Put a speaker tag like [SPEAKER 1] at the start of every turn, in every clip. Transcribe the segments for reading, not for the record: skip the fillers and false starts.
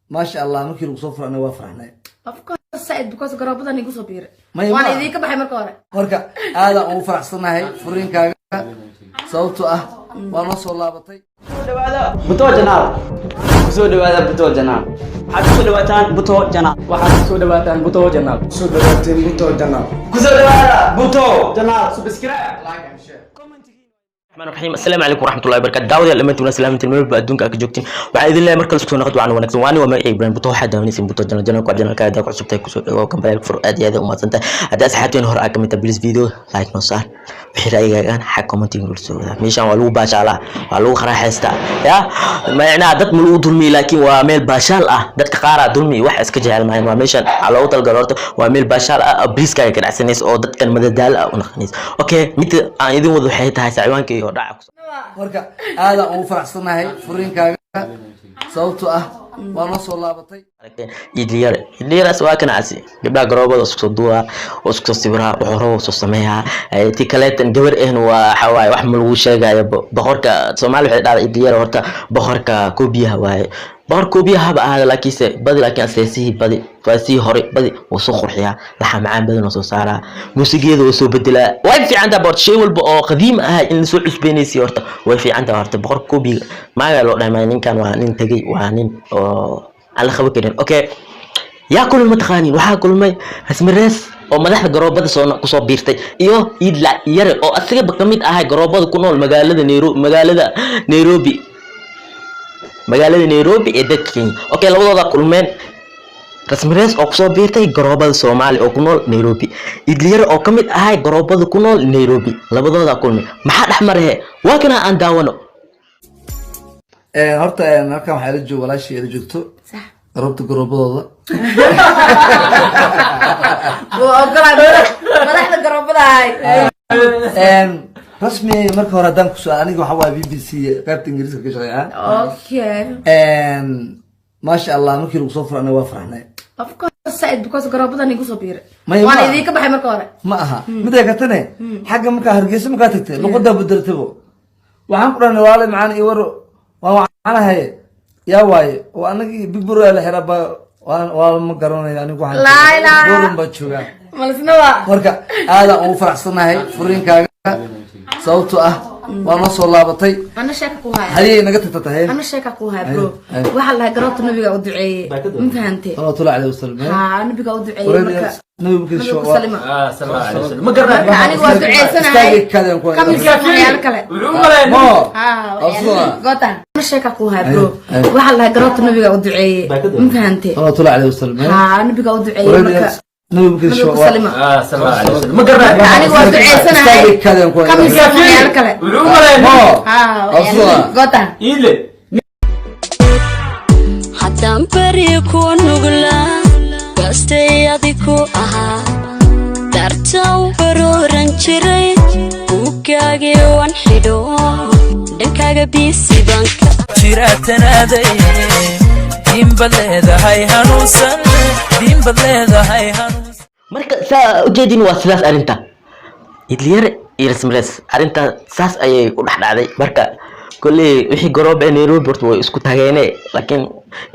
[SPEAKER 1] ما شاء الله مركي لو صفر أنا وافرحنا
[SPEAKER 2] أفكار سعيد بكوس قرابة أنا يقصو بير وأنا إذيك بحي مركورة
[SPEAKER 1] مركا هذا أو فرح صنع هاي فرين كاغا صوته ونص الله بطي
[SPEAKER 3] بطو جناب سود هذا بطو جناب حد سود واتان بطو جناب وحد سود واتان بطو جناب
[SPEAKER 1] سود واتان بطو جناب
[SPEAKER 3] كسود هذا بطو جناب سبسكرايب لايك اند شير الرحمن الرحيم. السلام عليكم ورحمه الله وبركاته. داود لما انتم سلامه الملك بادونك ka joogtiin waxa idin leeyahay markale soo noqdo aan wanaagsan waani waa magacay Ibrahim Buto waxa daawanaysan Buto janal ku janal ka cusub tay ku soo dhawo kambalay fur aad iyo aad u maadsantahay haddii asxaabteen hore aad kamid tahay please video like no saar wixii raayigaagan xaq commenting ul soo wada meeshan waa lagu baashala waa lagu qaraxaysta ya macna dad ma lagu dulmi laakiin waa meel baashal ah dadka qaar ah dulmi wax iska jecel maayn waa meeshan loo talgal horta waa meel baashal ah briska ka dhacsaneys oo dadkan madadaal ah u naqaneys okay mid aan idin wada waxay tahay saaciibanka iyo dhaca
[SPEAKER 1] marka aad aan u faraxsanahay furinkaaga sababtoo ah waan soo laabatay idliyaraas waa kana casi gabdha garoobada isku duwa oo isku sawira wuxuu soo sameeyaa ti kaleetan gabar ahna waa xawaay wax ma lagu sheegayo boqorka Soomaaliya waxay dhacday idliyara horta boqorka koobiyaha waaye boqor koobiyaha ba aad laakiinse badi laakiin asaasihi badi faasi hore badi oo soo qurxiya laxa macaan badan oo soo saara muusigeeda oo soo bedela way fiicanta boqor shay walba oo qadiim ah in soo cusbeenaysi horta way fiicanta horta boqor koobiga maaga loo dhaymay ninkan waa nin tagay waa nin oo على خبرك اوكي يا كل متخانين waxa kulmay hasmarees oo madaxda garoobada soo ku soo biirtay iyo idla yar oo asaga kamid ah garoobada ku nool magaalada Nairobi ee dadka Kenya okay labadooda kulmeen hasmarees oo ku soo biirtay garoobada Soomaali oo ku nool Nairobi idla yar oo kamid ah garoobada ku nool Nairobi labadooda kulmeen maxaa dhaxmaree waa kana aan daawano horta marka waxa la joogo walaashii la joogto
[SPEAKER 2] صح
[SPEAKER 1] قربت قربضه
[SPEAKER 2] مدحنا قربضه هاي
[SPEAKER 1] رسمي marka hore hadan ku soo aniga waxa waa BBC qaybta Ingiriiska ka shaqeeyaa
[SPEAKER 2] okay
[SPEAKER 1] ما شاء الله markii lagu soo furana waa faraxnay
[SPEAKER 2] afka سعيد بكوس قرابة أنا يقصو بير وأنا إذيك بحي مركورة
[SPEAKER 1] ما أها متى كتني حاجة مكا هرجيس مكا تكتي لقدر بدرتبه وعن قرنا والله معانا يورو وأنا هاي يا واي وأنا بيبرو على حربة وأنا ما قررنا يعني كوحد
[SPEAKER 2] لا
[SPEAKER 1] بورم بتشوفه
[SPEAKER 2] مالسنوا
[SPEAKER 1] مركا هذا أو فرح صنع هاي فرين كاغا صوته وانا soo laabatay
[SPEAKER 2] أنا شاكك وهاي
[SPEAKER 1] هذه نقطة تتهين
[SPEAKER 2] أنا شاكك وهاي برو وحلا قرأت النبي قاعد دعي ما فهمتي
[SPEAKER 1] الله طلع عليه وسلم
[SPEAKER 2] ها النبي قاعد دعي
[SPEAKER 1] نبي شو
[SPEAKER 2] سلمة
[SPEAKER 3] صلى الله عليه وسلم ما قرأت
[SPEAKER 2] أنا قاعد دعي سنة هاي كم يسافر يا الكلام
[SPEAKER 1] أصلا
[SPEAKER 2] قطع أنا شاكك وهاي برو وحلا قرأت النبي قاعد دعي ما فهمتي
[SPEAKER 1] الله طلع عليه وسلم
[SPEAKER 2] ها النبي قاعد دعي
[SPEAKER 1] نبي شو
[SPEAKER 2] سلمة
[SPEAKER 3] صلى الله عليه وسلم ما قرأت
[SPEAKER 2] أنا قاعد دعي سنة هاي كم يسافر يا الكلام أصلا قطع
[SPEAKER 4] haddaan bari ku nuglaa baastay adiku ahaa dartaw baruuran jiray buugaagii waan xidho dhankaaga biisi banka
[SPEAKER 5] jiraatanaaday diinbad leedahay hanuunsan diinbad leedahay hanuunsan
[SPEAKER 3] marka saa ujeedin waa sidaas arinta idliyar iyo rasmarees arinta saas ayay u dhaxdhacday marka kulli wixii garoob ee Nairobi horta way isku taageenay laakiin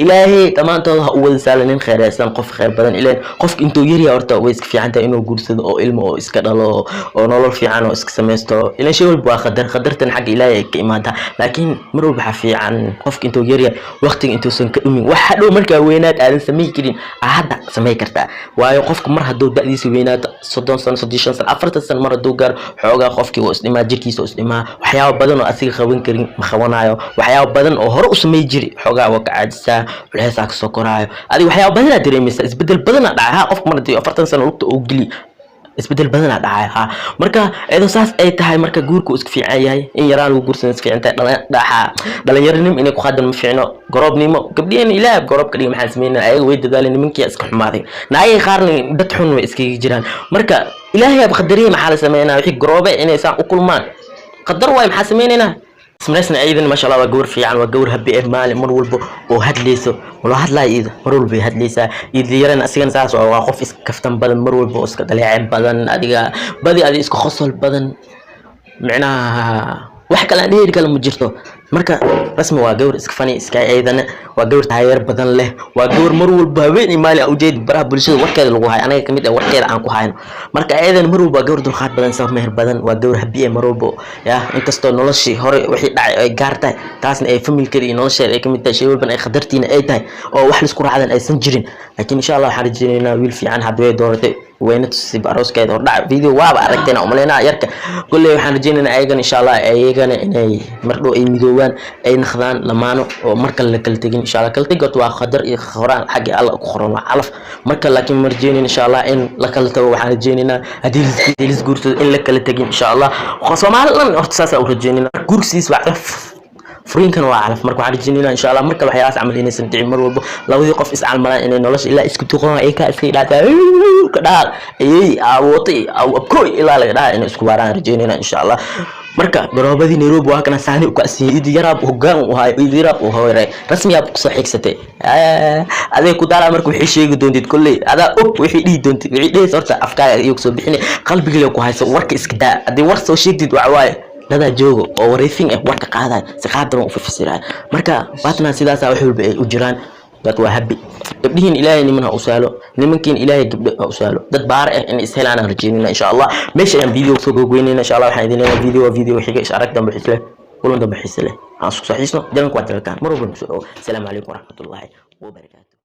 [SPEAKER 3] ilaahay tamaantooda u wada saalaneen khayraadsan qof khayr badan ilaa qof intuu yar yahay horta way iska fiican tahay inuu guursado oo ilmo oo iska dhalo oo nolol fiican oo iska sameesto ilaa shay walba qadartan xaq ilaahay ka imaanta laakiin mar walba waxa fiican qof intuu yar yahay waqtiga intuu san ka dhumin waxa dhow marka weynaad aadan sameey karin hadda sameey kartaa waayo qofku mar haduu da'diisa weynaad 30 sano 35 sano 40 sano mar haduu gaar xoogaa qofkii oo isdhimaa jirkiisa oo isdhimaa waxyaabo badan oo asiga qaban karin ma qabanayo waxyaabo badan oo hore u sameey jiri xoogaa waa ka caadisa walaasha ka soo koraayo adiga waxyaabo badan aad dareemaysaa isbedel badan dhacay qofka markii 40 sano lugta oo gili isbedel badan dhacay marka eedo saas ay tahay marka guurku isku fiican yahay in yaraan lagu guursan isku fiican tahay dhalinyarinimo inay ku qaadan ma fiicno garoobnimo gabdhiyeen ilaa garoob ka dhig maxaa sameeyna ayaga way dadaaleen nimankii iska xumaaday naayay qaarna dad xun way iska jiraan marka ilaahay ab qadariye maxaa la sameeynaa wixii garoobe inay saan u kulmaan qadar way maxaa sameeynaa سمعنا أيضا ما شاء الله وجور في عن وجور هبي مال مر والبو وهاد ليسو ولا هاد لا إذا مر والبو هاد ليسا إذا يرنا أسيان ساس وقف كفتن بدن مر والبو اسك دليع بدن أديك بدي أدي اسك خصل بدن معناها wax kale aan dheeri kale ma jirto marka rasmi waa gawar iska fani iska ciidana waa gawar taageer badan leh waa gawar mar walba habeen maali u jeed baraha bulshada warkeeda lagu hayo anaga kamid ah warkeeda aan ku hayno marka ciidan mar walba gawar dulqaad badan sabab meher badan waa gawar habiye mar walba ya inkastoo noloshii hore wixii dhacay ay gaartay taasna ay familkeeda iyo nolosheeda ay kamid tahay shay walba ay qadartiina ay tahay oo wax la isku raacdan aysan jirin laakiin insha Allah waxaan rajaynaynaa wiil fiican hadway dooratay وين تصيب أروس كده ورد فيديو واب عرفتنا وملينا يركب كل يوم حنجينا أيجان إن شاء الله أيجان إني مرلو أي ميدوان أي نخذان لمانو ومركل لكل تجين إن شاء الله كل تجت وخضر خوران حاجة الله خوران علف مركل لكن مرجين إن شاء الله إن لكل تو حنجينا هديل جورت إن لكل تجين إن شاء الله خاصة مع الله اختصاص أو رجينا كورسيس وعرف فرين كانوا عارف مركو حنجينا إن شاء الله مركل وحياة عملين سنتين مرة لو يقف إسعال ملا إن نلاش إلا إسكتوا قرا إيه كأسي لا كدال أي أوطي أو أبكوي إلا لا كدال إن إسكواران رجينا إن شاء الله مركا قرابة نيروب وهكذا ساني وكأسي إيدي يراب وهجان وهاي إيدي يراب وهاي رسمي أبوك صحيح ستة هذا كدال مركو حشي قدون تد كله هذا أوب وحي دي دون تد وحي دي صورة أفكار يكسب بحني قلبي قلبي وهاي ورك إسكدا هذا ورك سوشيك تد وعواي هذا جوجو أو ريفين ورك قاعدة سقادرون في السرعة مركا باتنا سيداسا وحول بأجران dad waa habi gabdhihiin ilaahay nimanha u saalo nimankiin ilaahay gabdhaha u saalo dad baar ah in ishelaan aan rajeynina insha Allah meesha aan video soo gogoynayna insha Allah waxaan idin leeyahay video xiga is arag dambe xisle kulan dambe xisle aan isku saxiisno jalanku waa dalkan mar walba salaamu alaykum wa rahmatullahi wa barakatuh